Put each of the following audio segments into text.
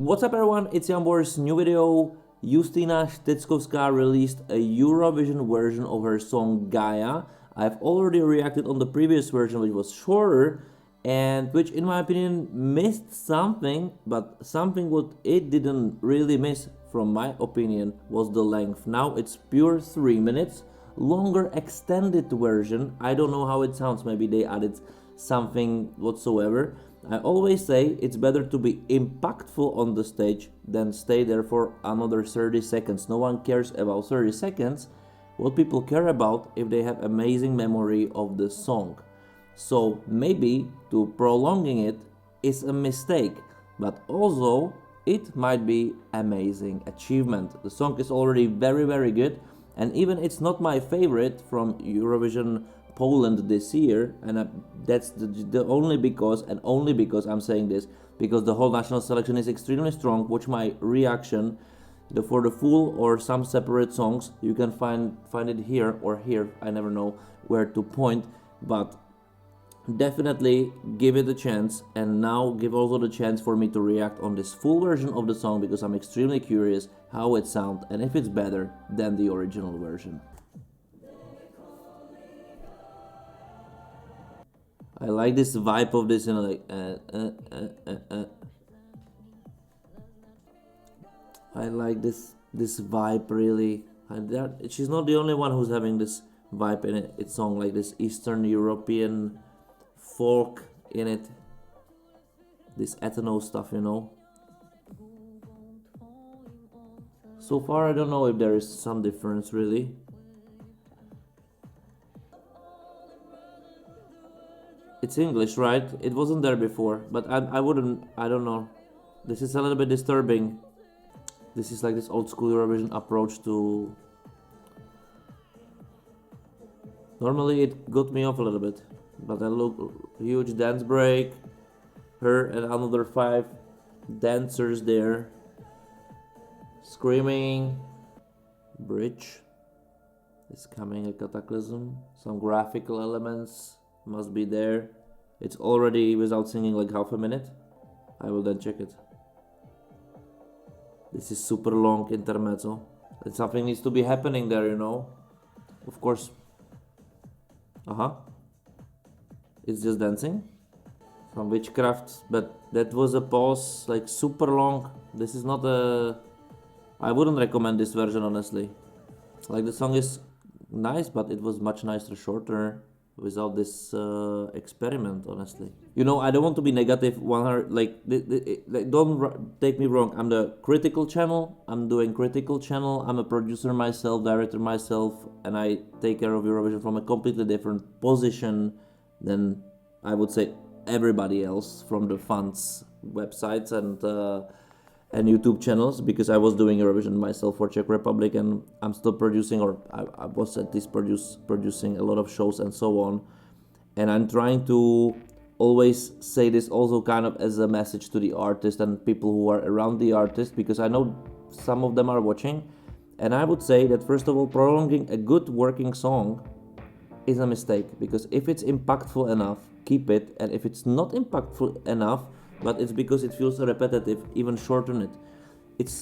What's up everyone, it's Jambor's new video. Justyna Steczkowska released a Eurovision version of her song Gaja. I've already reacted on the previous version, which was shorter and which in my opinion missed something, but something what it didn't really miss from my opinion was the length. Now it's pure 3 minutes, longer extended version. I don't know how it sounds, maybe they added something whatsoever. I always say it's better to be impactful on the stage than stay there for another 30 seconds. No one cares about 30 seconds. What people care about if they have amazing memory of the song. So maybe to prolonging it is a mistake, but also it might be amazing achievement. The song is already very good, and even it's not my favorite from Eurovision Poland this year, and that's the only because I'm saying this, because the whole national selection is extremely strong. Watch my reaction for the full or some separate songs. You can find it here or here, I never know where to point, but definitely give it a chance. And now give also the chance for me to react on this full version of the song, because I'm extremely curious how it sounds and if it's better than the original version. I like this vibe of this, you know, like I like this vibe really. And she's not the only one who's having this vibe in it. It's song like this Eastern European folk in it. This ethno stuff, you know. So far I don't know if there is some difference really. It's English, right? It wasn't there before, but I don't know. This is a little bit disturbing. This is like this old school Eurovision approach to... Normally it got me off a little bit, but I look, huge dance break. Her and another 5 dancers there. Screaming. Bridge is coming, a cataclysm. Some graphical elements must be there. It's already without singing like half a minute. I will then check it. This is super long intermezzo. And something needs to be happening there, you know. Of course. It's just dancing. Some witchcraft, but that was a pause, like super long. This is not a... I wouldn't recommend this version, honestly. Like the song is nice, but it was much nicer, shorter, without this experiment, honestly. You know, I don't want to be negative 100, like don't take me wrong. I'm the critical channel. I'm doing critical channel. I'm a producer myself, director myself, and I take care of Eurovision from a completely different position than I would say everybody else from the fans websites and YouTube channels, because I was doing Eurovision myself for Czech Republic, and I'm still producing, or I was at least producing a lot of shows and so on. And I'm trying to always say this also kind of as a message to the artist and people who are around the artist, because I know some of them are watching. And I would say that first of all, prolonging a good working song is a mistake, because if it's impactful enough, keep it, and if it's not impactful enough, but it's because it feels repetitive, even shorten it.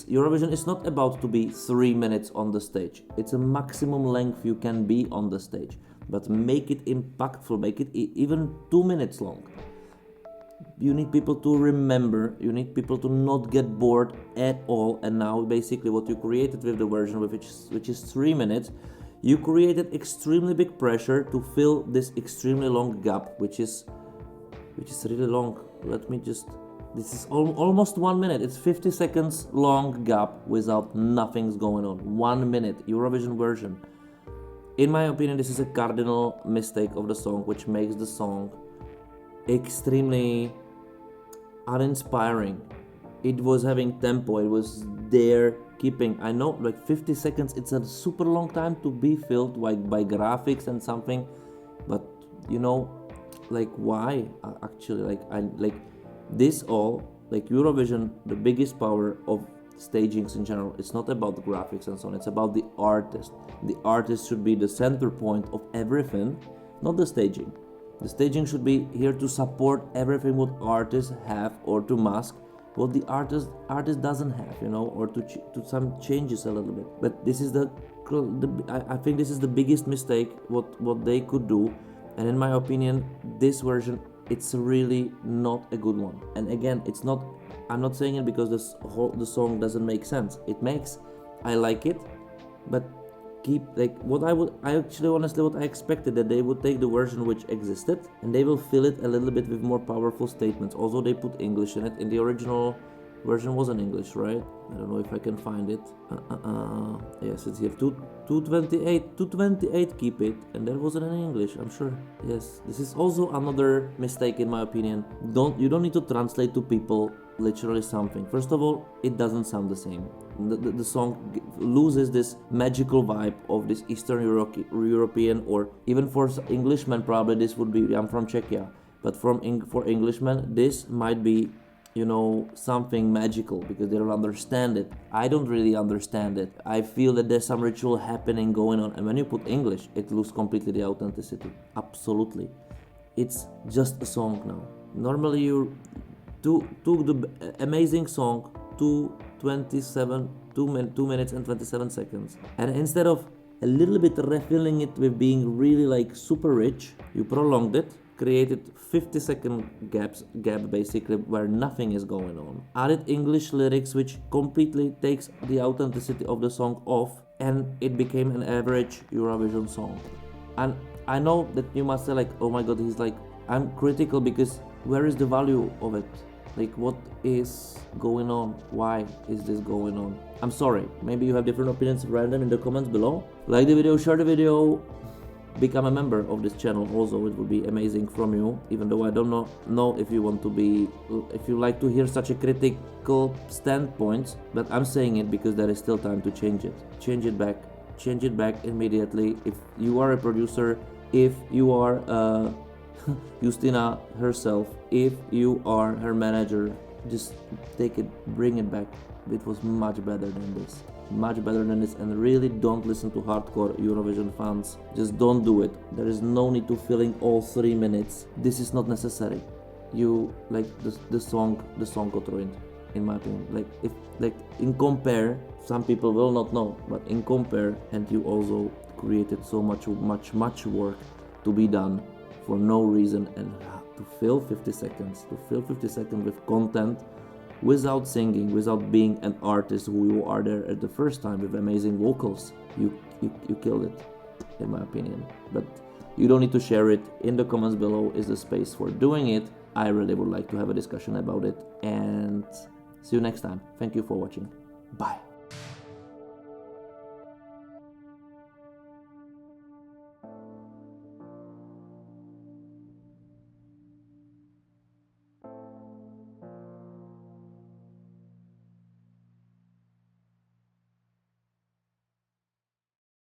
Eurovision is not about to be 3 minutes on the stage. It's a maximum length you can be on the stage, but make it impactful, make it even 2 minutes long. You need people to remember, you need people to not get bored at all. And now basically what you created with the version which is 3 minutes, you created extremely big pressure to fill this extremely long gap, which is really long. Let me just... This is almost 1 minute. It's 50 seconds long gap without nothing's going on. 1 minute Eurovision version. In my opinion, this is a cardinal mistake of the song, which makes the song extremely uninspiring. It was having tempo. It was there keeping... I know, like 50 seconds, it's a super long time to be filled by graphics and something, but you know, like why actually, this all, like Eurovision, the biggest power of stagings in general, it's not about the graphics and so on, it's about the artist. The artist should be the center point of everything, not the staging. The staging should be here to support everything what artists have or to mask, what the artist doesn't have, you know, or to some changes a little bit. But this is I think this is the biggest mistake what they could do, and in my opinion, this version, it's really not a good one. And again, it's not. I'm not saying it because the song doesn't make sense. It makes. I like it, but honestly what I expected, that they would take the version which existed and they will fill it a little bit with more powerful statements. Also, they put English in it. In the original version wasn't English, right? I don't know if I can find it. Yes, it's here. 228. Keep it, and that wasn't in English, I'm sure. Yes, this is also another mistake in my opinion. You don't need to translate to people literally something. First of all, it doesn't sound the same. The song loses this magical vibe of this Eastern European, or even for Englishmen probably this would be, I'm from Czechia, but for Englishmen this might be, you know, something magical because they don't understand it. I don't really understand it. I feel that there's some ritual happening going on, and when you put English, it loses completely the authenticity. Absolutely. It's just a song now. Normally you took the amazing song to 2 minutes and 27 seconds, and instead of a little bit refilling it with being really like super rich, you prolonged it, created 50-second gap basically where nothing is going on, added English lyrics which completely takes the authenticity of the song off, and it became an average Eurovision song. And I know that you must say like, oh my god, he's like, I'm critical because where is the value of it? Like, what is going on? Why is this going on? I'm sorry, maybe you have different opinions, write them in the comments below. Like the video, share the video, become a member of this channel also, it would be amazing from you, even though I don't know if you want to be, if you like to hear such a critical standpoints, but I'm saying it because there is still time to change it. Change it back immediately. If you are a producer, if you are Justyna herself, if you are her manager, just take it, bring it back. It was much better than this, and really don't listen to hardcore Eurovision fans. Just don't do it. There is no need to filling all 3 minutes. This is not necessary. You like the song got ruined, in my opinion. In compare, some people will not know, but in compare, and you also created so much work to be done for no reason, and to fill 50 seconds with content without singing, without being an artist who you are there at the first time with amazing vocals. You killed it, in my opinion. But you don't need to share it. In the comments below is the space for doing it. I really would like to have a discussion about it, and see you next time. Thank you for watching. Bye.